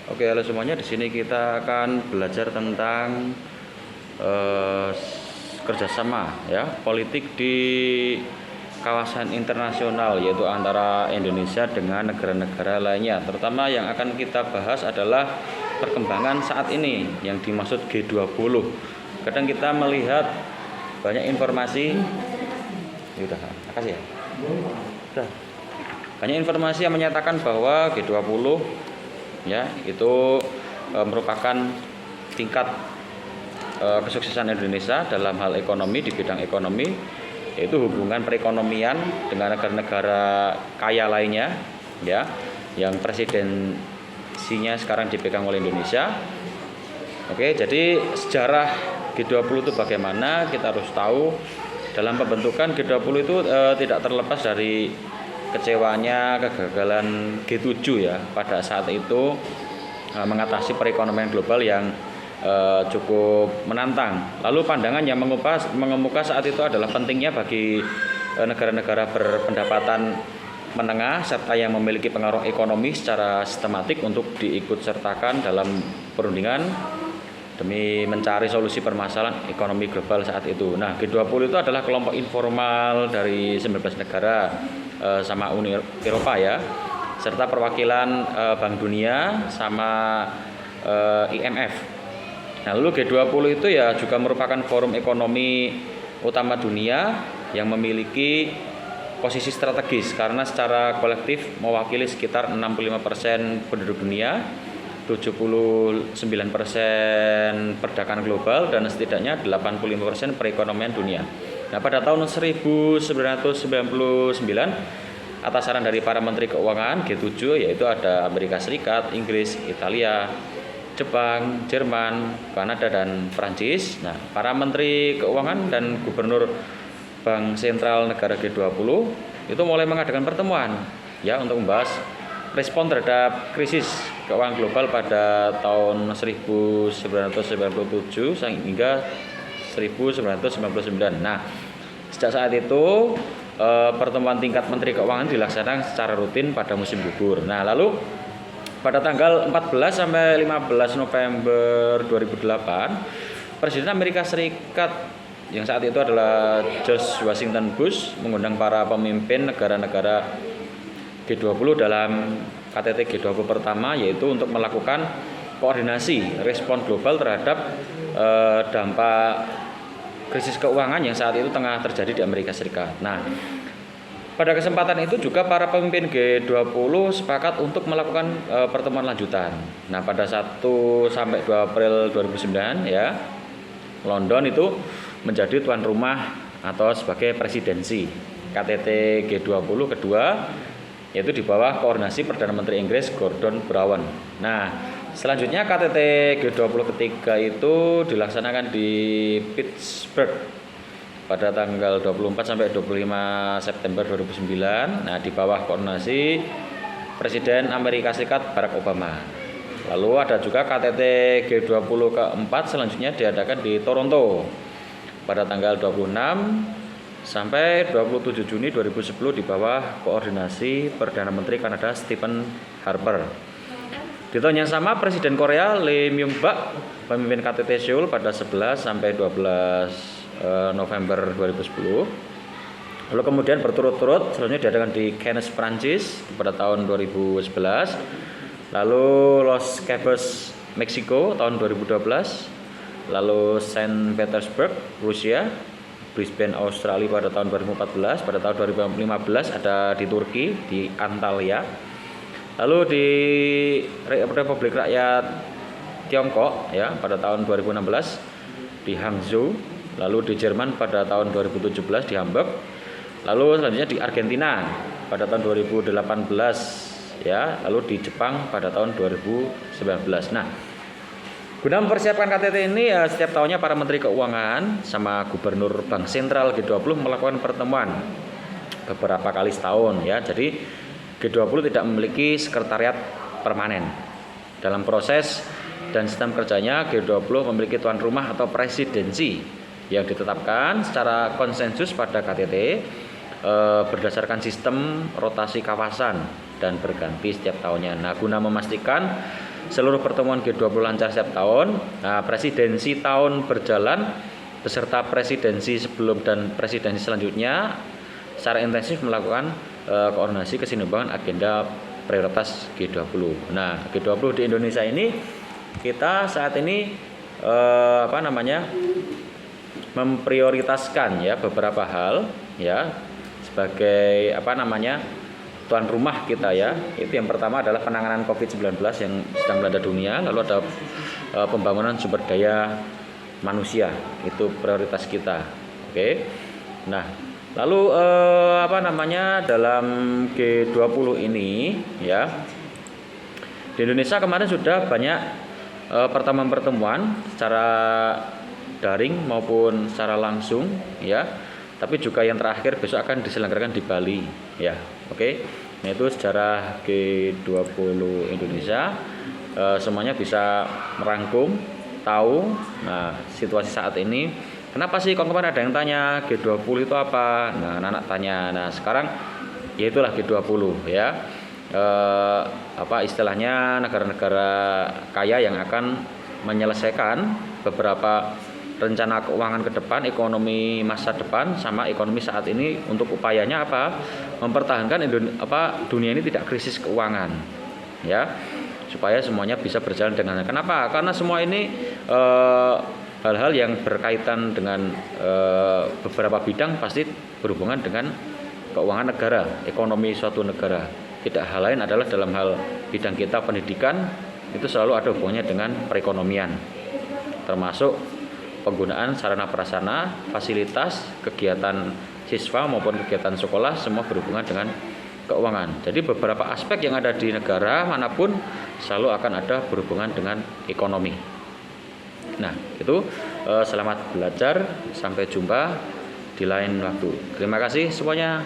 Oke, halo semuanya. Di sini kita akan belajar tentang eh, kerjasama ya politik di kawasan internasional, yaitu antara Indonesia dengan negara-negara lainnya. Terutama yang akan kita bahas adalah perkembangan saat ini yang dimaksud G20. Kadang kita melihat banyak informasi. Udah, makasih ya. Udah. Banyak informasi yang menyatakan bahwa G20 ya itu merupakan tingkat kesuksesan Indonesia dalam hal ekonomi, di bidang ekonomi, yaitu hubungan perekonomian dengan negara-negara kaya lainnya ya, yang presidensinya sekarang dipegang oleh Indonesia. Oke, jadi sejarah G20 itu bagaimana kita harus tahu. Dalam pembentukan G20 itu tidak terlepas dari kecewanya kegagalan G7 ya pada saat itu mengatasi perekonomian global yang cukup menantang. Lalu pandangan yang mengemuka saat itu adalah pentingnya bagi negara-negara berpendapatan menengah serta yang memiliki pengaruh ekonomi secara sistematik untuk diikut sertakan dalam perundingan demi mencari solusi permasalahan ekonomi global saat itu. Nah, G20 itu adalah kelompok informal dari 19 negara sama Uni Eropa ya, serta perwakilan Bank Dunia sama IMF. Nah, lalu G20 itu ya juga merupakan forum ekonomi utama dunia yang memiliki posisi strategis karena secara kolektif mewakili sekitar 65% penduduk dunia, 79% perdagangan global, dan setidaknya 85% perekonomian dunia. Nah, pada tahun 1999 atas saran dari para menteri keuangan G7, yaitu ada Amerika Serikat, Inggris, Italia, Jepang, Jerman, Kanada, dan Prancis. Nah, para menteri keuangan dan gubernur bank sentral negara G20 itu mulai mengadakan pertemuan ya untuk membahas respon terhadap krisis keuangan global pada tahun 1997 hingga 1999. Nah, sejak saat itu pertemuan tingkat menteri keuangan dilaksanakan secara rutin pada musim gugur. Nah, lalu pada tanggal 14 sampai 15 November 2008, Presiden Amerika Serikat yang saat itu adalah George Washington Bush mengundang para pemimpin negara-negara G20 dalam KTT G20 pertama, yaitu untuk melakukan koordinasi respon global terhadap dampak krisis keuangan yang saat itu tengah terjadi di Amerika Serikat. Nah, pada kesempatan itu juga para pemimpin G20 sepakat untuk melakukan pertemuan lanjutan. Nah, pada 1 sampai 2 April 2009 ya, London itu menjadi tuan rumah atau sebagai presidensi KTT G20 kedua, yaitu di bawah koordinasi Perdana Menteri Inggris Gordon Brown. Nah, selanjutnya KTT G20 ketiga itu dilaksanakan di Pittsburgh pada tanggal 24 sampai 25 September 2009. Nah, di bawah koordinasi Presiden Amerika Serikat Barack Obama. Lalu ada juga KTT G20 keempat selanjutnya diadakan di Toronto pada tanggal 26 sampai 27 Juni 2010 di bawah koordinasi Perdana Menteri Kanada Stephen Harper. Di tahun yang sama, Presiden Korea Lee Myung-bak memimpin KTT Seoul pada 11 sampai 12 November 2010. Lalu kemudian berturut-turut selanjutnya diadakan di Cannes, Prancis pada tahun 2011. Lalu Los Cabos, Meksiko tahun 2012. Lalu Saint Petersburg, Rusia, Brisbane, Australia pada tahun 2014. Pada tahun 2015 ada di Turki, di Antalya. Lalu di Republik Rakyat Tiongkok ya pada tahun 2016 di Hangzhou. Lalu di Jerman pada tahun 2017 di Hamburg. Lalu selanjutnya di Argentina pada tahun 2018 ya. Lalu di Jepang pada tahun 2019. Nah, guna mempersiapkan KTT ini ya, setiap tahunnya para menteri keuangan sama gubernur bank sentral G20 melakukan pertemuan beberapa kali setahun ya. Jadi G20 tidak memiliki sekretariat permanen. Dalam proses dan sistem kerjanya, G20 memiliki tuan rumah atau presidensi yang ditetapkan secara konsensus pada KTT berdasarkan sistem rotasi kawasan dan berganti setiap tahunnya. Nah, guna memastikan seluruh pertemuan G20 lancar setiap tahun. Nah, presidensi tahun berjalan beserta presidensi sebelum dan presidensi selanjutnya secara intensif melakukan koordinasi keseimbangan agenda prioritas G20. Nah, G20 di Indonesia ini kita saat ini memprioritaskan ya beberapa hal ya sebagai tuan rumah kita ya. Itu yang pertama adalah penanganan COVID-19 yang sedang melanda dunia, lalu ada pembangunan sumber daya manusia, itu prioritas kita. Oke. Nah, lalu dalam G20 ini ya di Indonesia kemarin sudah banyak pertemuan-pertemuan secara daring maupun secara langsung ya. Tapi juga yang terakhir besok akan diselenggarakan di Bali ya. Oke. Nah, itu sejarah G20 Indonesia. Semuanya bisa merangkum, tahu situasi saat ini. Kenapa sih kemarin ada yang tanya G20 itu apa? Nah, anak-anak tanya. Nah, sekarang ya itulah G20 ya. Istilahnya negara-negara kaya yang akan menyelesaikan beberapa rencana keuangan ke depan, ekonomi masa depan sama ekonomi saat ini untuk upayanya mempertahankan dunia ini tidak krisis keuangan ya, supaya semuanya bisa berjalan dengan kenapa? Karena semua ini hal-hal yang berkaitan dengan beberapa bidang pasti berhubungan dengan keuangan negara, ekonomi suatu negara. Tidak hal lain adalah dalam hal bidang kita pendidikan itu selalu ada hubungannya dengan perekonomian, termasuk penggunaan sarana prasarana, fasilitas, kegiatan siswa maupun kegiatan sekolah semua berhubungan dengan keuangan. Jadi beberapa aspek yang ada di negara manapun selalu akan ada berhubungan dengan ekonomi. Nah, itu selamat belajar, sampai jumpa di lain waktu. Terima kasih semuanya.